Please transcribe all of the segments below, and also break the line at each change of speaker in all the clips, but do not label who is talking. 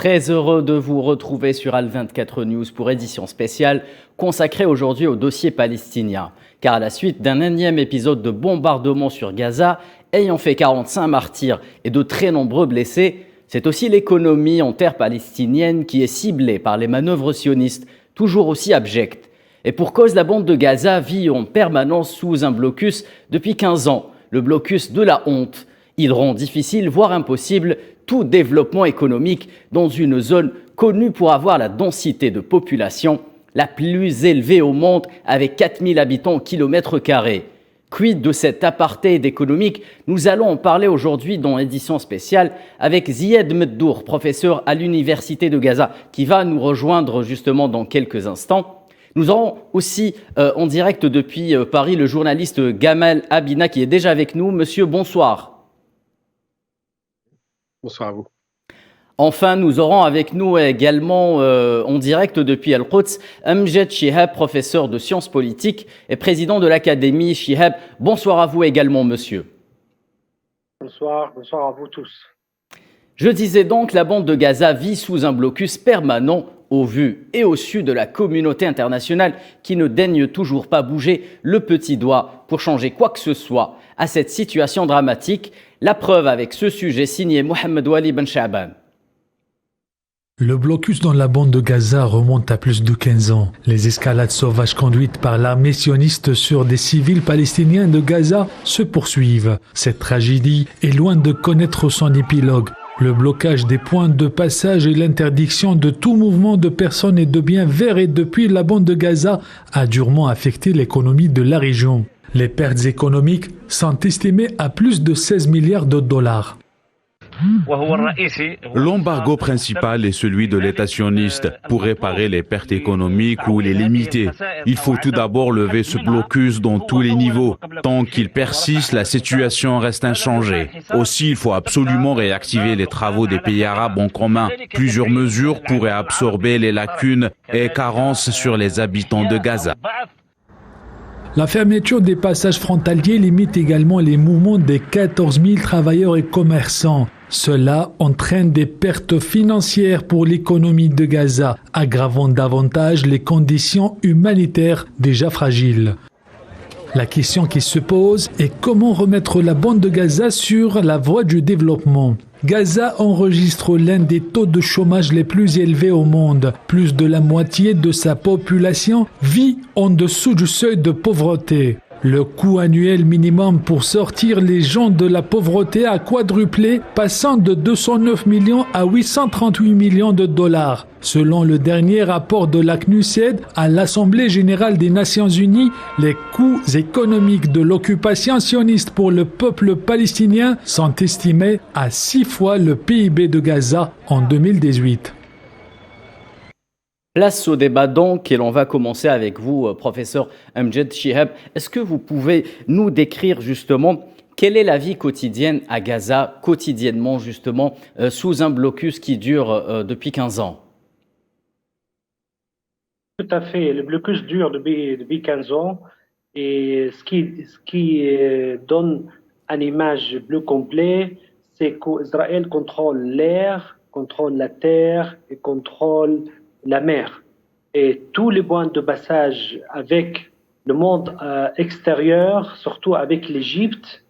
Très heureux de vous retrouver sur Al24 News pour édition spéciale consacrée aujourd'hui au dossier palestinien. Car à la suite d'un énième épisode de bombardement sur Gaza, ayant fait 45 martyrs et de très nombreux blessés, c'est aussi l'économie en terre palestinienne qui est ciblée par les manœuvres sionistes, toujours aussi abjectes. Et pour cause, la bande de Gaza vit en permanence sous un blocus depuis 15 ans, le blocus de la honte. Il rend difficile, voire impossible, tout développement économique dans une zone connue pour avoir la densité de population la plus élevée au monde, avec 4000 habitants au kilomètre carré. Quid de cet apartheid économique? Nous allons en parler aujourd'hui dans l'édition spéciale avec Ziad Meddour, professeur à l'Université de Gaza, qui va nous rejoindre justement dans quelques instants. Nous aurons aussi en direct depuis Paris le journaliste Gamal Abina qui est déjà avec nous. Monsieur, bonsoir.
Bonsoir à vous.
Enfin, nous aurons avec nous également en direct depuis Al-Quds Amjad Chihab, professeur de sciences politiques et président de l'Académie Chihab. Bonsoir à vous également, monsieur.
Bonsoir à vous tous.
Je disais donc, la bande de Gaza vit sous un blocus permanent au vu et au su de la communauté internationale qui ne daigne toujours pas bouger le petit doigt pour changer quoi que ce soit à cette situation dramatique. La preuve avec ce sujet signé Mohamed Wali Ben Sha'ban.
Le blocus dans la bande de Gaza remonte à plus de 15 ans. Les escalades sauvages conduites par l'armée sioniste sur des civils palestiniens de Gaza se poursuivent. Cette tragédie est loin de connaître son épilogue. Le blocage des points de passage et l'interdiction de tout mouvement de personnes et de biens vers et depuis la bande de Gaza a durement affecté l'économie de la région. Les pertes économiques sont estimées à plus de 16 milliards de dollars.
L'embargo principal est celui de l'État sioniste. Pour réparer les pertes économiques ou les limiter, il faut tout d'abord lever ce blocus dans tous les niveaux. Tant qu'il persiste, la situation reste inchangée. Aussi, il faut absolument réactiver les travaux des pays arabes en commun. Plusieurs mesures pourraient absorber les lacunes et carences sur les habitants de Gaza.
La fermeture des passages frontaliers limite également les mouvements des 14 000 travailleurs et commerçants. Cela entraîne des pertes financières pour l'économie de Gaza, aggravant davantage les conditions humanitaires déjà fragiles. La question qui se pose est comment remettre la bande de Gaza sur la voie du développement. Gaza enregistre l'un des taux de chômage les plus élevés au monde. Plus de la moitié de sa population vit en dessous du seuil de pauvreté. Le coût annuel minimum pour sortir les gens de la pauvreté a quadruplé, passant de 209 millions à 838 millions de dollars. Selon le dernier rapport de la CNUSED à l'Assemblée générale des Nations unies, les coûts économiques de l'occupation sioniste pour le peuple palestinien sont estimés à 6 fois le PIB de Gaza en 2018.
Place au débat donc, et l'on va commencer avec vous, professeur Amjad Chihab. Est-ce que vous pouvez nous décrire justement quelle est la vie quotidienne à Gaza, quotidiennement justement, sous un blocus qui dure depuis 15 ans?
Tout à fait, le blocus dure depuis 15 ans et ce qui donne une image plus complète, c'est qu'Israël contrôle l'air, contrôle la terre et contrôle la mer. Et tous les points de passage avec le monde extérieur, surtout avec l'Égypte,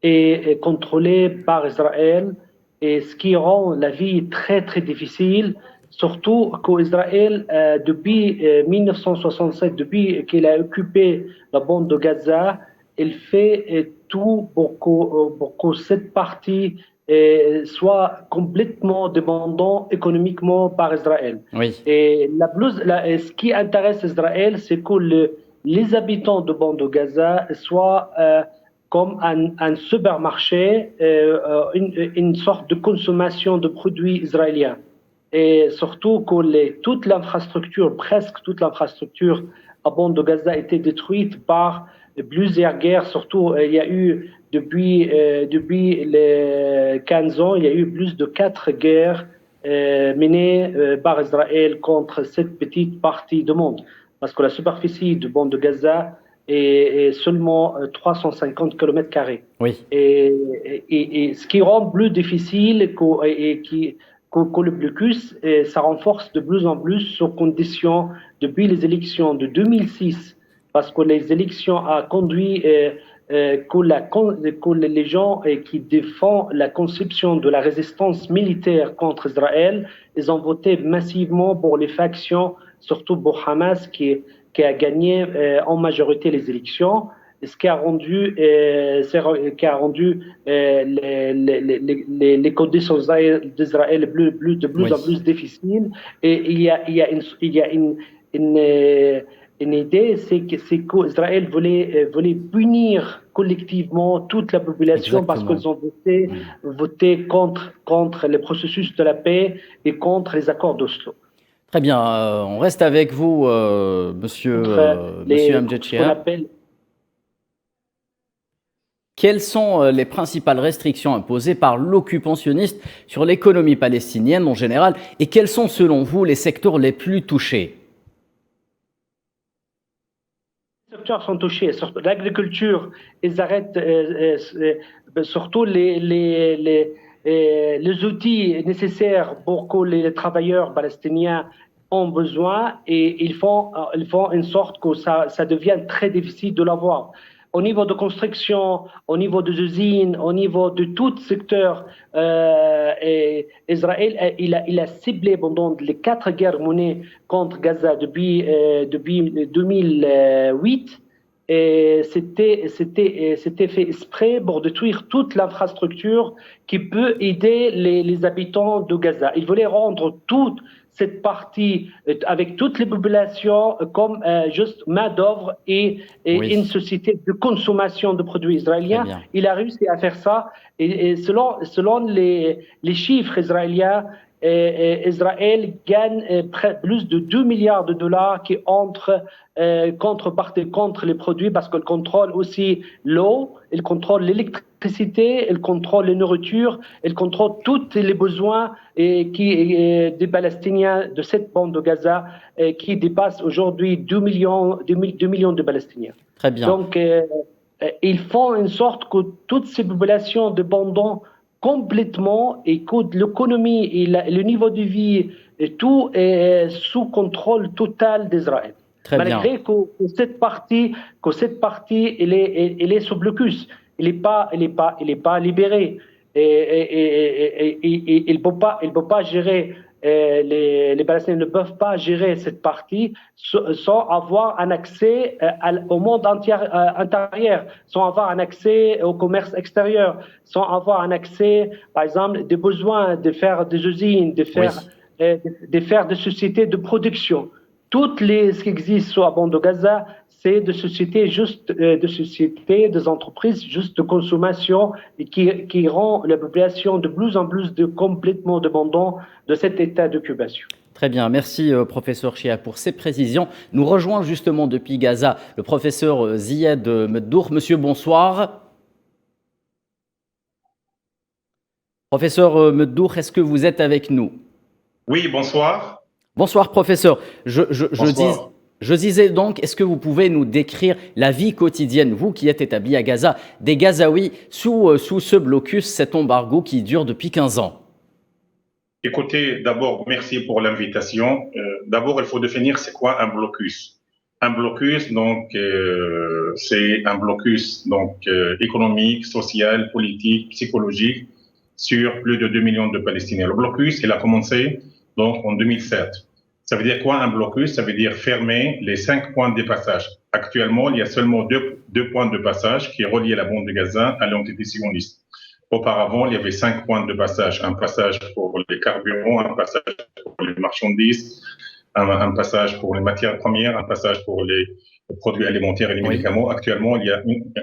est contrôlé par Israël, et ce qui rend la vie très très difficile, surtout qu'Israël, depuis 1967, depuis qu'il a occupé la bande de Gaza, il fait tout pour que cette partie soit complètement dépendant économiquement par Israël.
Oui.
Et ce qui intéresse Israël, c'est que les habitants de bande de Gaza soient comme un supermarché, une sorte de consommation de produits israéliens. Et surtout que toute l'infrastructure, presque toute l'infrastructure à bande de Gaza a été détruite par plusieurs guerres. Surtout, il y a eu depuis les 15 ans, il y a eu plus de 4 guerres menées par Israël contre cette petite partie du monde. Parce que la superficie de bande de Gaza est seulement 350 km².
Oui.
Et ce qui rend plus difficile et qui que le blocus, ça renforce de plus en plus sur conditions depuis les élections de 2006, parce que les élections ont conduit que les gens qui défendent la conception de la résistance militaire contre Israël, ils ont voté massivement pour les factions, surtout pour Hamas, qui a gagné en majorité les élections, ce qui a rendu les conditions d'Israël de plus en plus difficiles. Et il y a une idée, c'est qu'Israël voulait punir collectivement toute la population. Exactement. Parce qu'ils ont voté contre le processus de la paix et contre les accords d'Oslo.
Très bien, on reste avec vous, monsieur Amjad Chihab. Quelles sont les principales restrictions imposées par l'occupationniste sur l'économie palestinienne en général et quels sont selon vous les secteurs les plus touchés?
Les secteurs sont touchés, surtout l'agriculture, ils arrêtent surtout les outils nécessaires pour que les travailleurs palestiniens ont besoin et ils font en sorte que ça devienne très difficile de l'avoir. Au niveau de construction, au niveau des usines, au niveau de tout secteur, Israël il a ciblé pendant les 4 guerres menées contre Gaza depuis 2008. Et c'était fait exprès pour détruire toute l'infrastructure qui peut aider les habitants de Gaza. Ils voulaient rendre toute cette partie avec toutes les populations comme juste main-d'œuvre et une société de consommation de produits israéliens. Il a réussi à faire ça et selon les chiffres israéliens, Israël gagne plus de 2 milliards de dollars qui entrent contre les produits parce qu'elle contrôle aussi l'eau, elle contrôle l'électricité, elle contrôle les nourritures, elle contrôle tous les besoins des Palestiniens de cette bande de Gaza qui dépasse aujourd'hui 2 millions de Palestiniens.
Très bien.
Donc, ils font en sorte que toutes ces populations dépendent complètement et que l'économie et le niveau de vie et tout est sous contrôle total d'Israël. Malgré que cette partie elle est sous blocus, elle est pas libérée et il peut pas gérer. Les Palestiniens ne peuvent pas gérer cette partie sans avoir un accès au monde intérieur, sans avoir un accès au commerce extérieur, sans avoir un accès, par exemple, des besoins de faire des usines, de faire des sociétés de production. Toutes ce qui existe sur la bande de Gaza, c'est des sociétés des entreprises juste de consommation et qui rend la population de plus en plus complètement dépendante de cet état d'occupation.
Très bien, merci professeur Chihab pour ces précisions. Nous rejoint justement depuis Gaza le professeur Ziad Meddour. Monsieur, bonsoir. Professeur Meddour, est-ce que vous êtes avec nous?
Oui, bonsoir.
Bonsoir professeur. Je disais donc, est-ce que vous pouvez nous décrire la vie quotidienne, vous qui êtes établi à Gaza, des Gazaouis sous ce blocus, cet embargo qui dure depuis 15 ans?
Écoutez, d'abord, merci pour l'invitation. D'abord, il faut définir c'est quoi un blocus. Un blocus, donc, c'est un blocus économique, social, politique, psychologique sur plus de 2 millions de Palestiniens. Le blocus, il a commencé donc en 2007. Ça veut dire quoi un blocus? Ça veut dire fermer les 5 points de passage. Actuellement, il y a seulement deux points de passage qui relient la bande de Gaza à l'entité sioniste. Auparavant, il y avait 5 points de passage. Un passage pour les carburants, un passage pour les marchandises, un passage pour les matières premières, un passage pour les produits alimentaires et les médicaments. Actuellement, il y a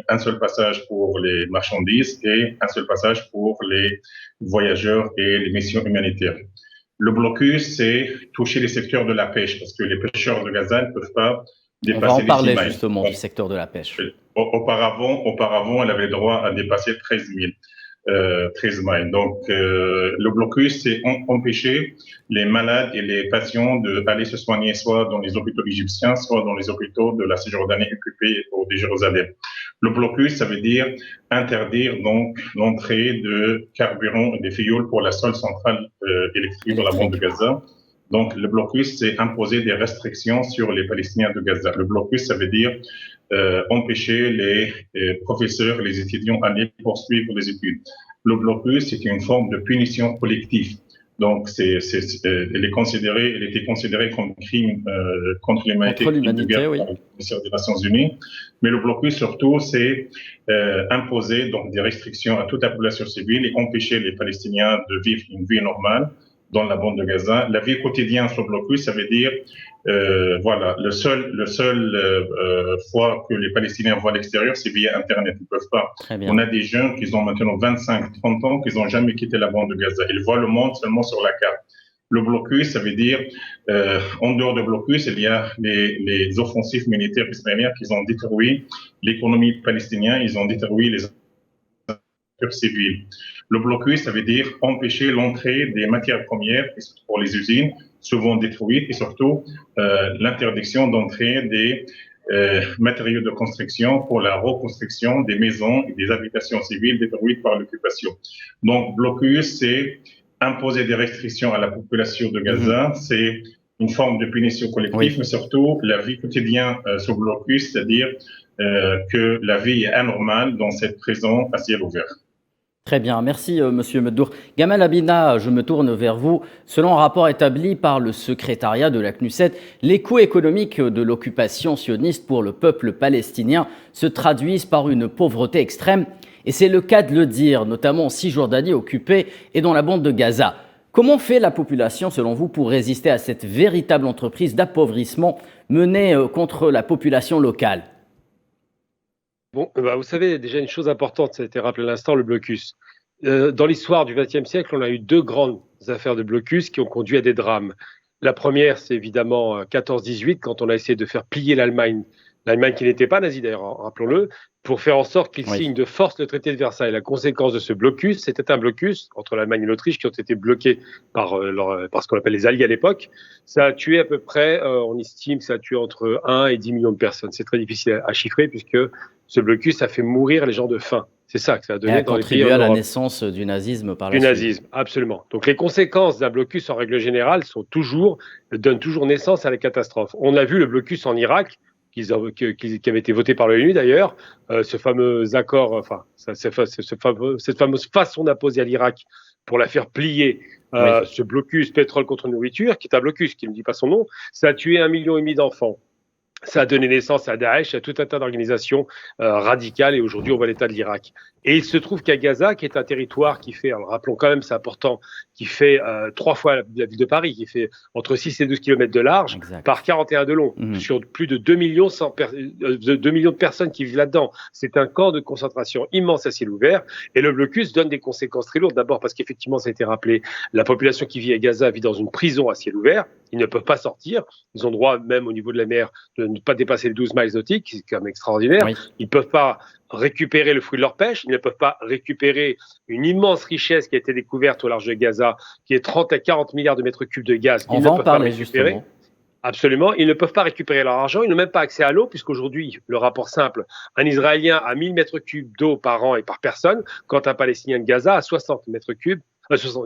un seul passage pour les marchandises et un seul passage pour les voyageurs et les missions humanitaires. Le blocus, c'est toucher les secteurs de la pêche, parce que les pêcheurs de Gaza ne peuvent pas dépasser les 6 miles.
On va en parler justement du secteur de la pêche.
Auparavant, elle avait le droit à dépasser 13 miles. Donc, le blocus, c'est empêcher les malades et les patients d'aller se soigner soit dans les hôpitaux égyptiens, soit dans les hôpitaux de la Cisjordanie occupée ou de Jérusalem. Le blocus, ça veut dire interdire donc l'entrée de carburant et des fioul pour la seule centrale électrique dans la bande de Gaza. Donc, le blocus, c'est imposer des restrictions sur les Palestiniens de Gaza. Le blocus, ça veut dire empêcher les professeurs, les étudiants à aller poursuivre les études. Le blocus, c'est une forme de punition collective. Donc, elle était considérée comme crime contre l'humanité
oui.
par le commissaire des Nations Unies. Mais le blocus, surtout, c'est imposer donc des restrictions à toute la population civile et empêcher les Palestiniens de vivre une vie normale dans la bande de Gaza. La vie quotidienne sur le blocus, ça veut dire, le seul fois que les Palestiniens voient l'extérieur, c'est via Internet. Ils peuvent pas. On a des jeunes qui ont maintenant 25, 30 ans, qui n'ont jamais quitté la bande de Gaza. Ils voient le monde seulement sur la carte. Le blocus, ça veut dire, en dehors de blocus, il y a les offensives militaires israéliennes qui ont détruit l'économie palestinienne, ils ont détruit les civils. Le blocus, ça veut dire empêcher l'entrée des matières premières pour les usines, souvent détruites, et surtout l'interdiction d'entrée des matériaux de construction pour la reconstruction des maisons et des habitations civiles détruites par l'occupation. Donc, blocus, c'est imposer des restrictions à la population de Gaza, c'est une forme de punition collective, mais surtout la vie quotidienne sur blocus, c'est-à-dire que la vie est anormale dans cette prison à ciel ouvert.
Très bien, merci Monsieur Meddour. Gamal Abina, je me tourne vers vous. Selon un rapport établi par le secrétariat de la CNUSET, les coûts économiques de l'occupation sioniste pour le peuple palestinien se traduisent par une pauvreté extrême. Et c'est le cas de le dire, notamment en Cisjordanie occupée et dans la bande de Gaza. Comment fait la population, selon vous, pour résister à cette véritable entreprise d'appauvrissement menée contre la population locale ?
Bon, vous savez, déjà une chose importante, ça a été rappelé à l'instant, le blocus. Dans l'histoire du XXe siècle, on a eu deux grandes affaires de blocus qui ont conduit à des drames. La première, c'est évidemment 14-18, quand on a essayé de faire plier l'Allemagne qui n'était pas nazie d'ailleurs, rappelons-le, pour faire en sorte qu'il signe de force le traité de Versailles. La conséquence de ce blocus, c'était un blocus entre l'Allemagne et l'Autriche qui ont été bloqués par ce qu'on appelle les Alliés à l'époque. Ça a tué à peu près, on estime, ça a tué entre 1 et 10 millions de personnes. C'est très difficile à chiffrer puisque ce blocus a fait mourir les gens de faim. C'est ça que ça a donné dans les pays
à la naissance du nazisme par la suite.
Du nazisme, absolument. Donc les conséquences d'un blocus en règle générale donnent toujours naissance à la catastrophe. On a vu le blocus en Irak, qui avait été voté par l'ONU d'ailleurs, ce fameux accord, cette fameuse façon d'imposer à l'Irak pour la faire plier, ce blocus pétrole contre nourriture, qui est un blocus qui ne dit pas son nom, ça a tué 1,5 million d'enfants. Ça a donné naissance à Daesh, à tout un tas d'organisations radicales, et aujourd'hui on voit l'état de l'Irak. Et il se trouve qu'à Gaza, qui est un territoire qui fait, alors rappelons quand même, c'est important, qui fait 3 fois la ville de Paris, qui fait entre 6 et 12 km de large, par 41 de long, sur plus de 2 millions de personnes qui vivent là-dedans. C'est un camp de concentration immense à ciel ouvert, et le blocus donne des conséquences très lourdes. D'abord parce qu'effectivement, ça a été rappelé, la population qui vit à Gaza vit dans une prison à ciel ouvert, ils ne peuvent pas sortir, ils ont droit même au niveau de la mer de ne pas dépasser les 12 miles nautiques, c'est quand même extraordinaire, ils ne peuvent pas récupérer le fruit de leur pêche, ils ne peuvent pas récupérer une immense richesse qui a été découverte au large de Gaza, qui est 30 à 40 milliards de mètres cubes de gaz qu'ils ne peuvent pas récupérer. Justement. Absolument, ils ne peuvent pas récupérer leur argent, ils n'ont même pas accès à l'eau, puisqu'aujourd'hui, le rapport simple, un Israélien a 1000 mètres cubes d'eau par an et par personne, quand un Palestinien de Gaza a 60 mètres cubes. 60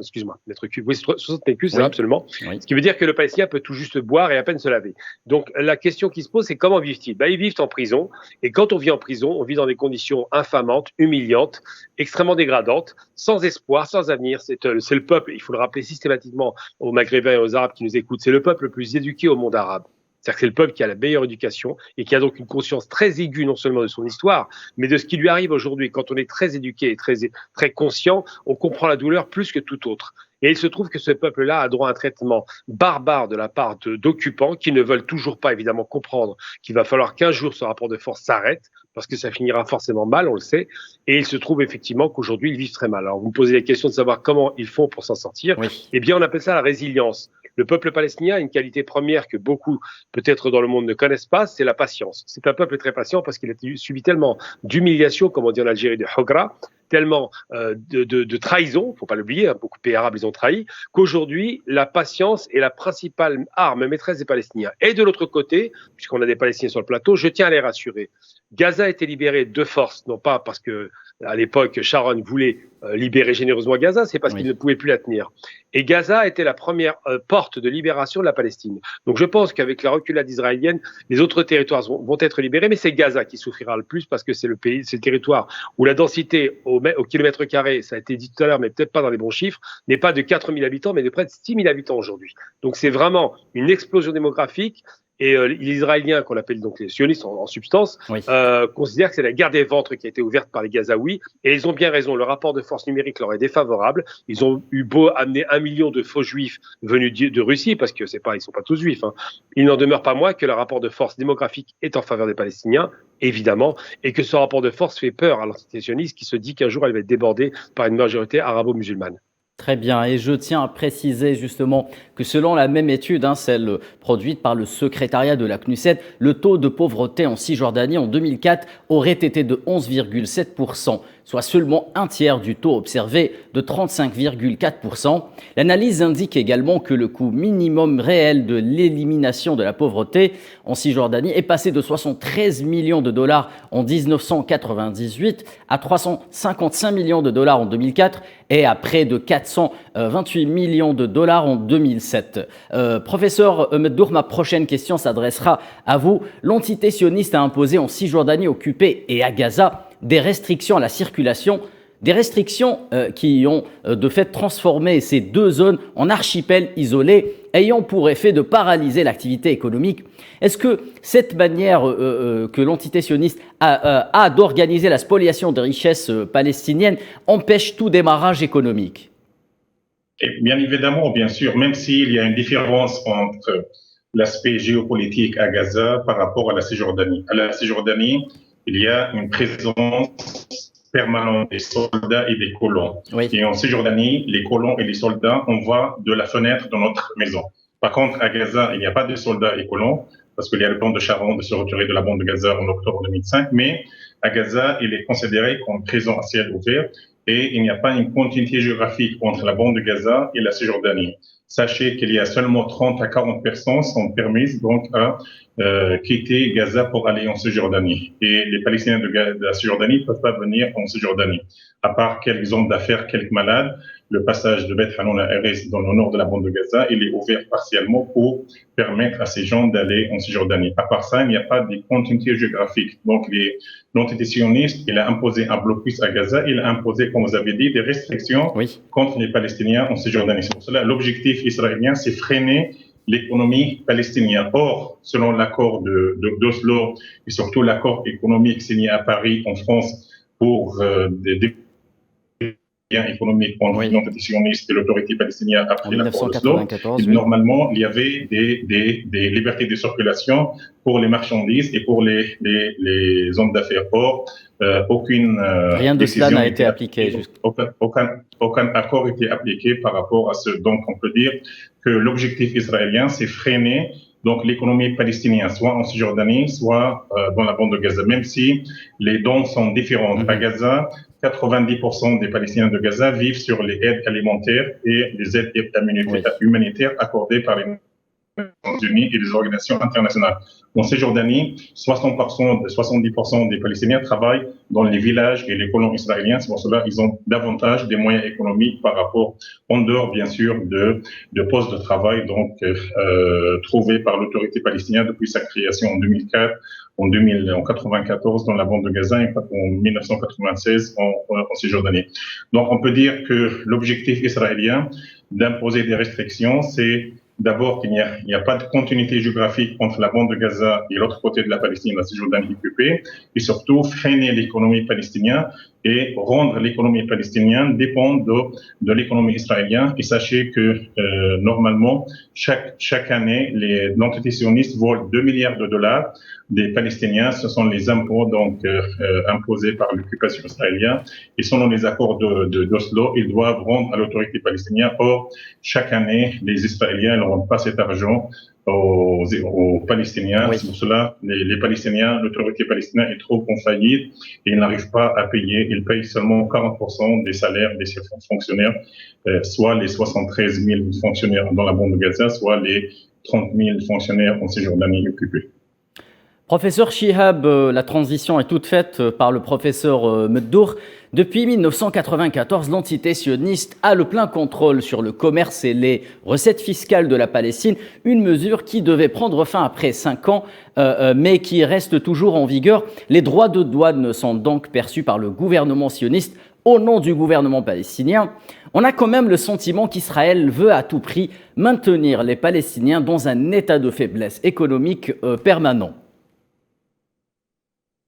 mètres cubes. Oui, 60 mètres cubes, c'est absolument. Ce qui veut dire que le Palestinien peut tout juste boire et à peine se laver. Donc, la question qui se pose, c'est comment vivent-ils ? Ils vivent en prison. Et quand on vit en prison, on vit dans des conditions infamantes, humiliantes, extrêmement dégradantes, sans espoir, sans avenir. C'est le peuple, il faut le rappeler systématiquement aux Maghrébins et aux Arabes qui nous écoutent, c'est le peuple le plus éduqué au monde arabe. C'est-à-dire que c'est le peuple qui a la meilleure éducation et qui a donc une conscience très aiguë non seulement de son histoire, mais de ce qui lui arrive aujourd'hui. Quand on est très éduqué et très conscient, on comprend la douleur plus que tout autre. Et il se trouve que ce peuple-là a droit à un traitement barbare de la part d'occupants qui ne veulent toujours pas évidemment comprendre qu'il va falloir qu'un jour ce rapport de force s'arrête, parce que ça finira forcément mal, on le sait. Et il se trouve effectivement qu'aujourd'hui, ils vivent très mal. Alors vous me posez la question de savoir comment ils font pour s'en sortir. Eh bien, on appelle ça la résilience. Le peuple palestinien a une qualité première que beaucoup, peut-être dans le monde, ne connaissent pas, c'est la patience. C'est un peuple très patient parce qu'il a subi tellement d'humiliations, comme on dit en Algérie, de Hogra, tellement de trahison, faut pas l'oublier, hein, beaucoup de pays arabes les ont trahis, qu'aujourd'hui la patience est la principale arme maîtresse des Palestiniens. Et de l'autre côté, puisqu'on a des Palestiniens sur le plateau, je tiens à les rassurer. Gaza a été libéré de force, non pas parce que à l'époque Sharon voulait libérer généreusement Gaza, c'est parce qu'il ne pouvait plus la tenir. Et Gaza était la première porte de libération de la Palestine. Donc je pense qu'avec la reculade israélienne, les autres territoires vont être libérés, mais c'est Gaza qui souffrira le plus parce que c'est le territoire où la densité au kilomètre carré, ça a été dit tout à l'heure, mais peut-être pas dans les bons chiffres, n'est pas de 4 000 habitants, mais de près de 6 000 habitants aujourd'hui. Donc c'est vraiment une explosion démographique. Et les Israéliens, qu'on appelle donc les sionistes en substance, considèrent que c'est la guerre des ventres qui a été ouverte par les Gazaouis. Et ils ont bien raison. Le rapport de force numérique leur est défavorable. Ils ont eu beau amener 1 million de faux juifs venus de Russie, parce que ils sont pas tous juifs. Hein. Il n'en demeure pas moins que le rapport de force démographique est en faveur des Palestiniens, évidemment, et que ce rapport de force fait peur à l'entité sioniste qui se dit qu'un jour elle va être débordée par une majorité arabo-musulmane.
Très bien, et je tiens à préciser justement que selon la même étude, celle produite par le secrétariat de la CNUSET, le taux de pauvreté en Cisjordanie en 2004 aurait été de 11,7%, soit seulement un tiers du taux observé de 35,4%. L'analyse indique également que le coût minimum réel de l'élimination de la pauvreté en Cisjordanie est passé de 73 millions de dollars en 1998 à 355 millions de dollars en 2004 et à près de 428 millions de dollars en 2007. Professeur Meddour, ma prochaine question s'adressera à vous. L'entité sioniste a imposé en Cisjordanie occupée et à Gaza des restrictions à la circulation, des restrictions qui ont de fait transformé ces deux zones en archipels isolés, ayant pour effet de paralyser l'activité économique. Est-ce que cette manière que l'entité sioniste a d'organiser la spoliation des richesses palestiniennes empêche tout démarrage économique?
Et bien évidemment, bien sûr, même s'il y a une différence entre l'aspect géopolitique à Gaza par rapport à la Cisjordanie. À la Cisjordanie, il y a une présence permanente des soldats et des colons. Oui. Et en Cisjordanie, les colons et les soldats, on voit de la fenêtre de notre maison. Par contre, à Gaza, il n'y a pas de soldats et colons, parce qu'il y a le plan de Sharon de se retirer de la bande de Gaza en octobre 2005, mais à Gaza, il est considéré comme prison à ciel ouvert et il n'y a pas une continuité géographique entre la bande de Gaza et la Cisjordanie. Sachez qu'il y a seulement 30 à 40 personnes qui sont permises donc à quitter Gaza pour aller en Cisjordanie. Et les Palestiniens de la Cisjordanie ne peuvent pas venir en Cisjordanie. À part quelques hommes d'affaires, quelques malades, le passage de Beth Hanoun à Erez dans le nord de la bande de Gaza, il est ouvert partiellement pour permettre à ces gens d'aller en Cisjordanie. À part ça, il n'y a pas de continuité géographique. Donc, l'entité sioniste, il a imposé un blocus à Gaza, il a imposé, comme vous avez dit, des restrictions contre les Palestiniens en Cisjordanie. C'est pour cela l'objectif israélien, c'est freiner l'économie palestinienne. Or, selon l'accord d'Oslo et surtout l'accord économique signé à Paris, en France, pour des liens économiques entre l'entité sioniste et l'autorité palestinienne après l'accord d'Oslo, normalement, il y avait des libertés de circulation pour les marchandises et pour les hommes d'affaires. Or,
rien de cela n'a été appliqué.
Aucun accord été appliqué par rapport à ce. Donc, on peut dire que l'objectif israélien, c'est freiner donc l'économie palestinienne, soit en Cisjordanie, soit dans la bande de Gaza, même si les dons sont différents. À Gaza, 90% des Palestiniens de Gaza vivent sur les aides alimentaires et les aides humanitaires accordées par les Nations Unies et les organisations internationales. En Cisjordanie, 70% des Palestiniens travaillent dans les villages et les colons israéliens. C'est pour cela qu'ils ont davantage des moyens économiques par rapport, en dehors bien sûr de postes de travail donc trouvés par l'autorité palestinienne depuis sa création en 2004, en 1994 dans la bande de Gaza et en 1996 en Cisjordanie. Donc on peut dire que l'objectif israélien d'imposer des restrictions, c'est d'abord qu'il n'y a pas de continuité géographique entre la bande de Gaza et l'autre côté de la Palestine, la Cisjordanie occupée, et surtout freiner l'économie palestinienne et rendre l'économie palestinienne dépendre de l'économie israélienne. Et sachez que normalement, chaque année, l'entité sioniste vole 2 milliards de dollars des Palestiniens. Ce sont les impôts donc imposés par l'occupation israélienne. Et selon les accords d'Oslo, ils doivent rendre à l'autorité palestinienne. Or, chaque année, les Israéliens ne rendent pas cet argent aux Palestiniens.
Oui.
C'est pour cela les Palestiniens, l'autorité palestinienne est trop en faillite et ils n'arrivent pas à payer. Ils payent seulement 40% des salaires des fonctionnaires, soit les 73 000 fonctionnaires dans la bande de Gaza, soit les 30 000 fonctionnaires en Cisjordanie occupés.
Professeur Chihab, la transition est toute faite par le professeur Meddour. Depuis 1994, l'entité sioniste a le plein contrôle sur le commerce et les recettes fiscales de la Palestine, une mesure qui devait prendre fin après 5 ans, mais qui reste toujours en vigueur. Les droits de douane sont donc perçus par le gouvernement sioniste au nom du gouvernement palestinien. On a quand même le sentiment qu'Israël veut à tout prix maintenir les Palestiniens dans un état de faiblesse économique permanent.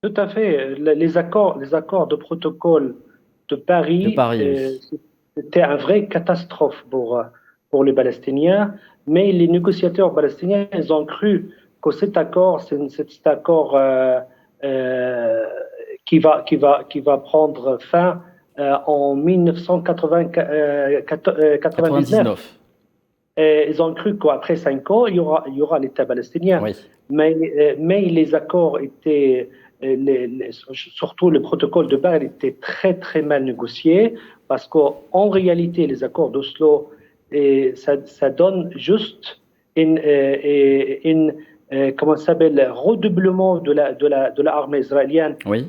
Tout à fait. Les accords de protocole de Paris,
Oui.
c'était une vraie catastrophe pour les Palestiniens. Mais les négociateurs palestiniens, ils ont cru que cet accord, c'est cet accord qui va prendre fin en 1999. Ils ont cru qu'après 5 ans, il y aura l'État palestinien.
Oui.
Mais les accords étaient, surtout le protocole de Paris, était très très mal négocié parce qu'en réalité, les accords d'Oslo, ça donne juste comment ça s'appelle, redoublement de l'armée israélienne.
Oui.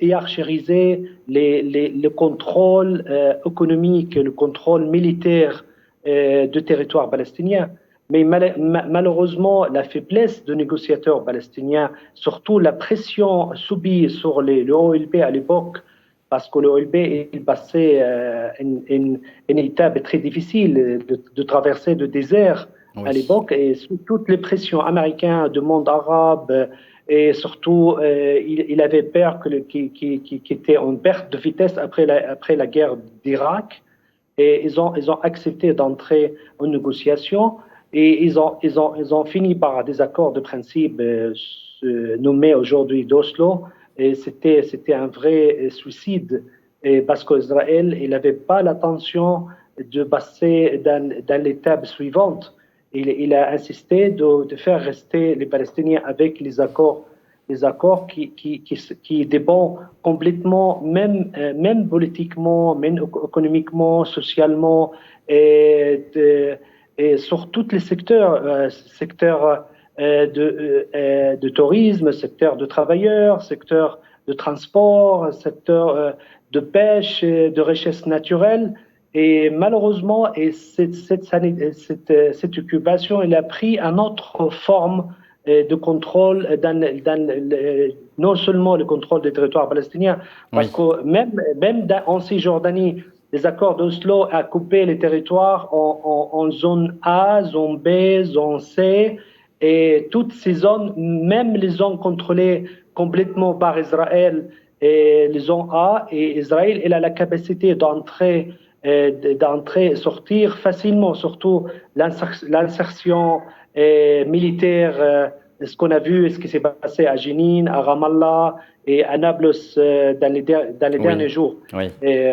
Hiérarchiser le contrôle économique, le contrôle militaire du territoire palestinien. Mais malheureusement, la faiblesse des négociateurs palestiniens, surtout la pression subie sur le OLP à l'époque, parce que le OLP il passait une étape très difficile de traverser le désert à l'époque, et sous toutes les pressions américaines du monde arabe, et surtout il avait peur qu'il était en perte de vitesse après la guerre d'Irak, et ils ont accepté d'entrer en négociation. Et ils ont fini par des accords de principe nommés aujourd'hui d'Oslo. Et c'était un vrai suicide, parce qu'Israël n'avait pas l'intention de passer dans l'étape suivante. Il a insisté de faire rester les Palestiniens avec les accords qui dépendent complètement, même politiquement, même économiquement, socialement, et sur tous les secteurs, secteur de tourisme, secteur de travailleurs, secteur de transport, secteur de pêche, de richesse naturelle. Et malheureusement, cette occupation, elle a pris une autre forme de contrôle non seulement le contrôle des territoires palestiniens, parce que même en Cisjordanie, les accords d'Oslo a coupé les territoires en zone A, zone B, zone C, et toutes ces zones, même les zones contrôlées complètement par Israël, et les zones A, et Israël, il a la capacité d'entrer et sortir facilement, surtout l'insertion militaire, ce qu'on a vu, ce qui s'est passé à Jenin, à Ramallah et à Nablus dans les derniers jours.
Oui.
Et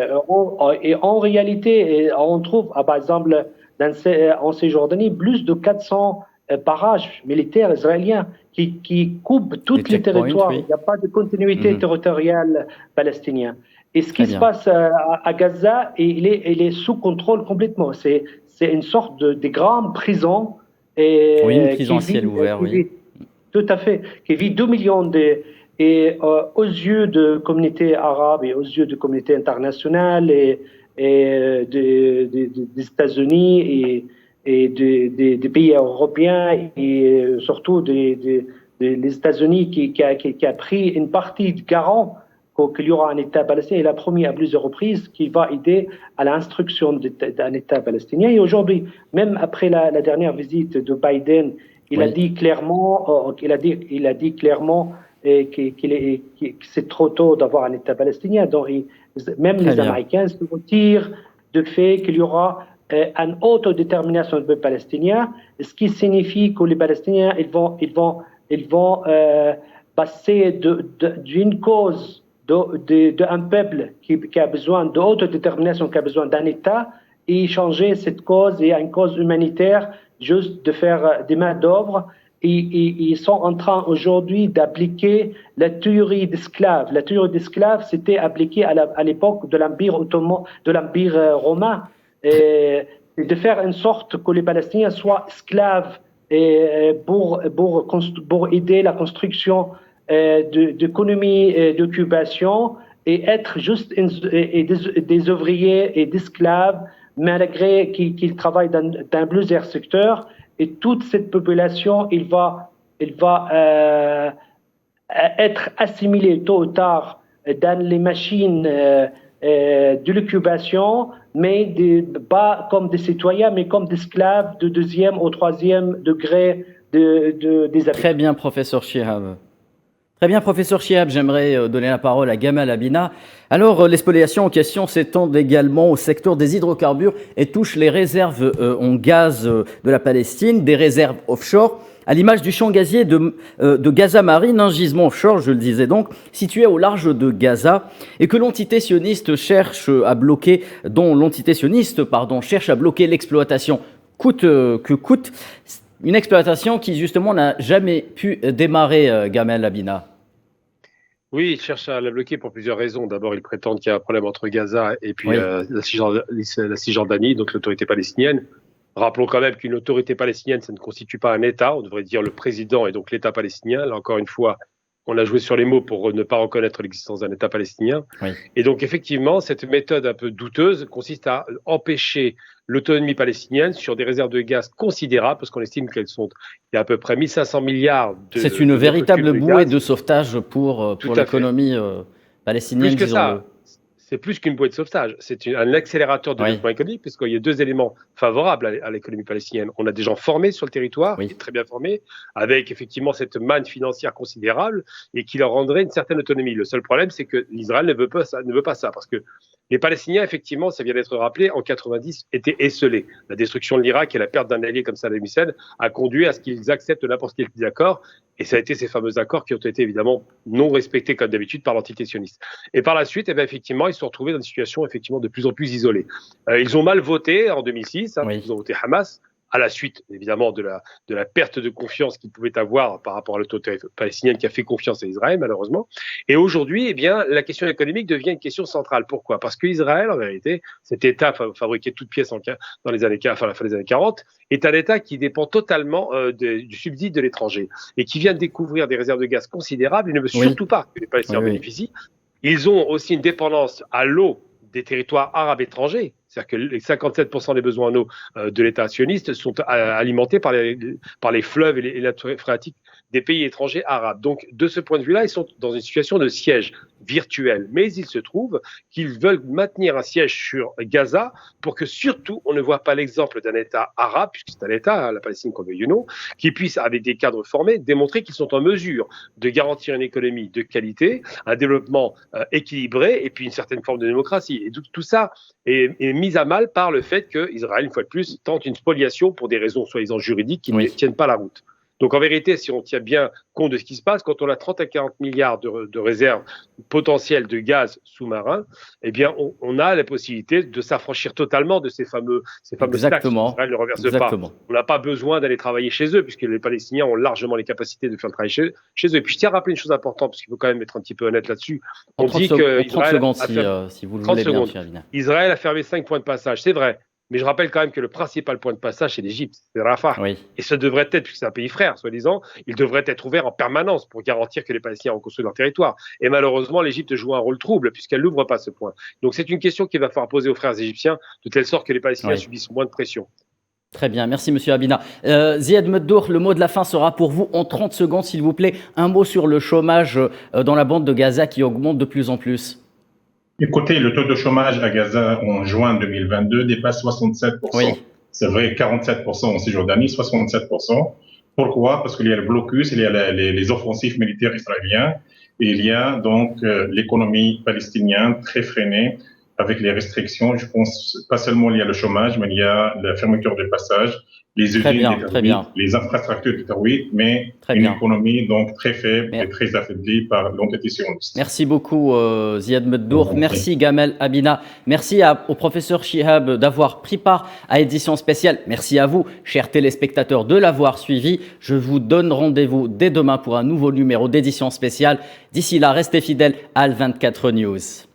en réalité, on trouve, par exemple, en Cisjordanie, plus de 400 barrages militaires israéliens qui coupent tous les territoires. Il n'y a pas de continuité territoriale palestinienne. Et ce qui se passe à Gaza, il est sous contrôle complètement. C'est une sorte de grande prison.
Une prison à ciel ouvert, oui.
Tout à fait. Qui vit 2 millions et aux yeux de communautés arabes et aux yeux de communautés internationales et des États-Unis et des pays européens et surtout des États-Unis qui a pris une partie de garant qu'il y aura un État palestinien. Il a promis à plusieurs reprises qu'il va aider à l'instruction d'un État palestinien. Et aujourd'hui, même après la dernière visite de Biden, il a dit clairement, que c'est trop tôt d'avoir un État palestinien. Donc, même les Américains se retirent du fait qu'il y aura une autodétermination du peuple palestinien, ce qui signifie que les Palestiniens ils vont passer d'une cause d'un peuple qui a besoin d'autodétermination, qui a besoin d'un État, et changer cette cause et une cause humanitaire juste de faire des mains d'œuvre. Et ils sont en train aujourd'hui d'appliquer la théorie d'esclave. La théorie d'esclave, c'était appliqué à l'époque de l'Empire ottoman, de l'Empire romain, et de faire en sorte que les Palestiniens soient esclaves pour aider la construction d'économies d'occupation et être juste des ouvriers et d'esclaves, malgré qu'ils travaillent dans plusieurs secteurs. Et toute cette population, elle va être assimilée tôt ou tard dans les machines de l'occupation, mais pas comme des citoyens, mais comme des esclaves de deuxième ou troisième degré des habitants.
Très bien, professeur Chihab. Très bien, professeur Chihab, j'aimerais donner la parole à Gamal Abina. Alors, les spoliations en question s'étendent également au secteur des hydrocarbures et touchent les réserves en gaz de la Palestine, des réserves offshore, à l'image du champ gazier de Gaza Marine, un gisement offshore, je le disais donc, situé au large de Gaza, et que l'entité sioniste cherche à bloquer l'exploitation coûte que coûte. Une exploitation qui, justement, n'a jamais pu démarrer, Gamal Abina.
Oui, ils cherchent à la bloquer pour plusieurs raisons. D'abord, ils prétendent qu'il y a un problème entre Gaza et puis la Cisjordanie, donc l'autorité palestinienne. Rappelons quand même qu'une autorité palestinienne, ça ne constitue pas un État. On devrait dire le président et donc l'État palestinien. Là, encore une fois, on a joué sur les mots pour ne pas reconnaître l'existence d'un État palestinien. Oui. Et donc, effectivement, cette méthode un peu douteuse consiste à empêcher l'autonomie palestinienne sur des réserves de gaz considérables, parce qu'on estime qu'il y a à peu près 1500 milliards de...
C'est une véritable bouée de sauvetage pour l'économie palestinienne.
Plus que ça, c'est plus qu'une bouée de sauvetage. C'est un accélérateur de développement économique, puisqu'il y a deux éléments favorables à l'économie palestinienne. On a des gens formés sur le territoire, très bien formés, avec effectivement cette manne financière considérable, et qui leur rendrait une certaine autonomie. Le seul problème, c'est que l'Israël ne veut pas ça, parce que les Palestiniens, effectivement, ça vient d'être rappelé, en 90, étaient esselés. La destruction de l'Irak et la perte d'un allié comme Saddam Hussein a conduit à ce qu'ils acceptent n'importe quel accord. Et ça a été ces fameux accords qui ont été évidemment non respectés comme d'habitude par l'entité sioniste. Et par la suite, effectivement, ils se sont retrouvés dans une situation effectivement de plus en plus isolée. Ils ont mal voté en 2006, ils ont voté Hamas, à la suite évidemment de la perte de confiance qu'ils pouvaient avoir par rapport à l'autorité palestinienne qui a fait confiance à Israël malheureusement. Et aujourd'hui, la question économique devient une question centrale. Pourquoi ? Parce qu'Israël, en vérité, cet État fabriqué toutes pièces dans les années, enfin, la fin des années 40, est un État qui dépend totalement du subside de l'étranger et qui vient de découvrir des réserves de gaz considérables. Il ne veut surtout pas que les Palestiniens bénéficient. Ils ont aussi une dépendance à l'eau des territoires arabes étrangers. C'est-à-dire que les 57% des besoins en eau de l'État sioniste sont alimentés par les fleuves et les nappes phréatiques des pays étrangers arabes. Donc, de ce point de vue-là, ils sont dans une situation de siège virtuel. Mais il se trouve qu'ils veulent maintenir un siège sur Gaza pour que surtout on ne voit pas l'exemple d'un État arabe, puisque c'est un État, la Palestine qu'on veut qui puisse, avec des cadres formés, démontrer qu'ils sont en mesure de garantir une économie de qualité, un développement équilibré et puis une certaine forme de démocratie. Et tout ça est mis à mal par le fait qu'Israël, une fois de plus, tente une spoliation pour des raisons soi-disant juridiques qui ne tiennent pas la route. Donc en vérité, si on tient bien compte de ce qui se passe, quand on a 30 à 40 milliards de réserves potentielles de gaz sous-marin, eh bien on a la possibilité de s'affranchir totalement de ces fameux taxes qu'Israël ne reverse pas. On n'a pas besoin d'aller travailler chez eux, puisque les Palestiniens ont largement les capacités de faire le travail chez eux. Et puis je tiens à rappeler une chose importante, parce qu'il faut quand même être un petit peu honnête là-dessus. On dit que Israël a fermé 5 points de passage, c'est vrai. Mais je rappelle quand même que le principal point de passage, c'est l'Égypte, c'est Rafah. Oui. Et ce devrait être, puisque c'est un pays frère, soi-disant, il devrait être ouvert en permanence pour garantir que les Palestiniens reconstruisent leur territoire. Et malheureusement, l'Égypte joue un rôle trouble, puisqu'elle n'ouvre pas ce point. Donc c'est une question qu'il va falloir poser aux frères égyptiens, de telle sorte que les Palestiniens subissent moins de pression.
Très bien, merci Monsieur Abina. Ziad Meddour, le mot de la fin sera pour vous en 30 secondes, s'il vous plaît. Un mot sur le chômage dans la bande de Gaza qui augmente de plus en plus.
Écoutez, le taux de chômage à Gaza en juin 2022 dépasse 67%. Oui. C'est vrai, 47% en Cisjordanie, 67%. Pourquoi ? Parce qu'il y a le blocus, il y a les offensifs militaires israéliens, et il y a donc l'économie palestinienne très freinée. avec les restrictions, je pense pas seulement il y a le chômage, mais il y a la fermeture des passages, les usines les infrastructures détruites, mais économie donc très faible et très affaiblie par l'entité sioniste.
Merci beaucoup Ziad Meddour, merci Gamel Abina, merci au professeur Chihab d'avoir pris part à Édition spéciale, merci à vous chers téléspectateurs de l'avoir suivi. Je vous donne rendez-vous dès demain pour un nouveau numéro d'Édition spéciale. D'ici là, restez fidèles à Al24 News.